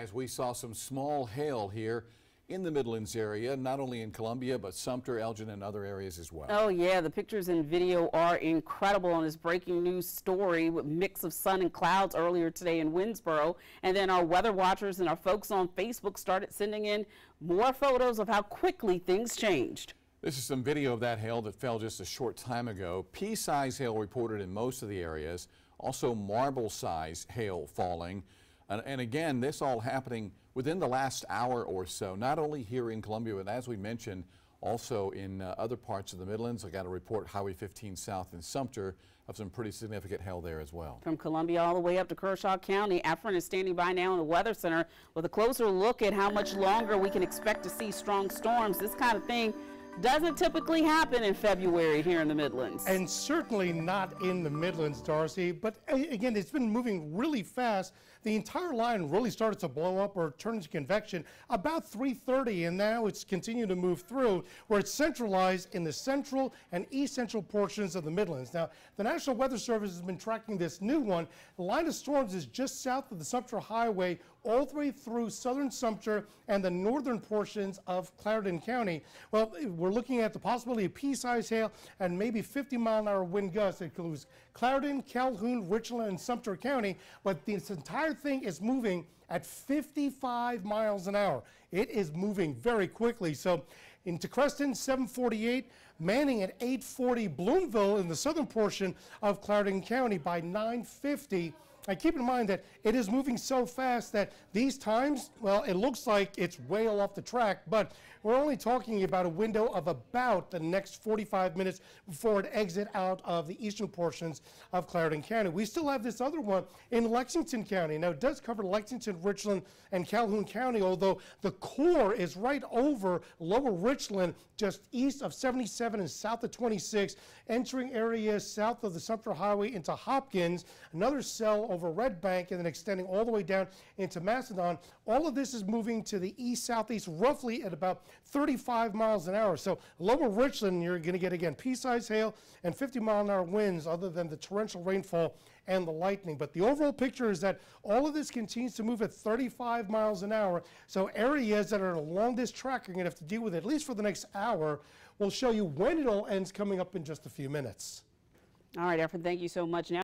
As we saw some small hail here in the Midlands area, not only in Columbia, but Sumter, Elgin, and other areas as well. Oh yeah, the pictures and video are incredible on this breaking news story with mix of sun and clouds earlier today in Winsboro. And then our weather watchers and our folks on Facebook started sending in more photos of how quickly things changed. This is some video of that hail that fell just a short time ago. Pea-size hail reported in most of the areas, also marble-size hail falling. And again, this all happening within the last hour or so, not only here in Columbia, but as we mentioned, also in other parts of the Midlands. I got a report Highway 15 South in Sumter of some pretty significant hail there as well. From Columbia all the way up to Kershaw County, Efren is standing by now in the Weather Center with a closer look at how much longer we can expect to see strong storms. This kind of thing doesn't typically happen in February here in the Midlands. And certainly not in the Midlands, Darcy. But again, it's been moving really fast. The entire line really started to blow up or turn into convection about 3:30, and now it's continued to move through where it's centralized in the central and east central portions of the Midlands. Now, the National Weather Service has been tracking this new one. The line of storms is just south of the Sumter Highway, all the way through southern Sumter and the northern portions of Clarendon County. Well, we're looking at the possibility of pea-sized hail and maybe 50-mile-an-hour wind gusts. It includes Clarendon, Calhoun, Richland, and Sumter County, but this entire thing is moving at 55 miles an hour. It is moving very quickly. So into Creston, 748, Manning at 840, Bloomville in the southern portion of Clarendon County by 950. And keep in mind that it is moving so fast that these times, well, it looks like it's way off the track, but we're only talking about a window of about the next 45 minutes before it exits out of the eastern portions of Clarendon County. We still have this other one in Lexington County. Now, it does cover Lexington, Richland, and Calhoun County, although the core is right over Lower Richland, just east of 77 and south of 26, entering areas south of the Sumter Highway into Hopkins, another cell over Red Bank, and then extending all the way down into Macedon. All of this is moving to the east-southeast roughly at about 35 miles an hour. So Lower Richland, you're going to get, again, pea-sized hail and 50-mile-an-hour winds other than the torrential rainfall and the lightning. But the overall picture is that all of this continues to move at 35 miles an hour. So areas that are along this track are going to have to deal with it at least for the next hour. We'll show you when it all ends coming up in just a few minutes. All right, Efren, thank you so much. Now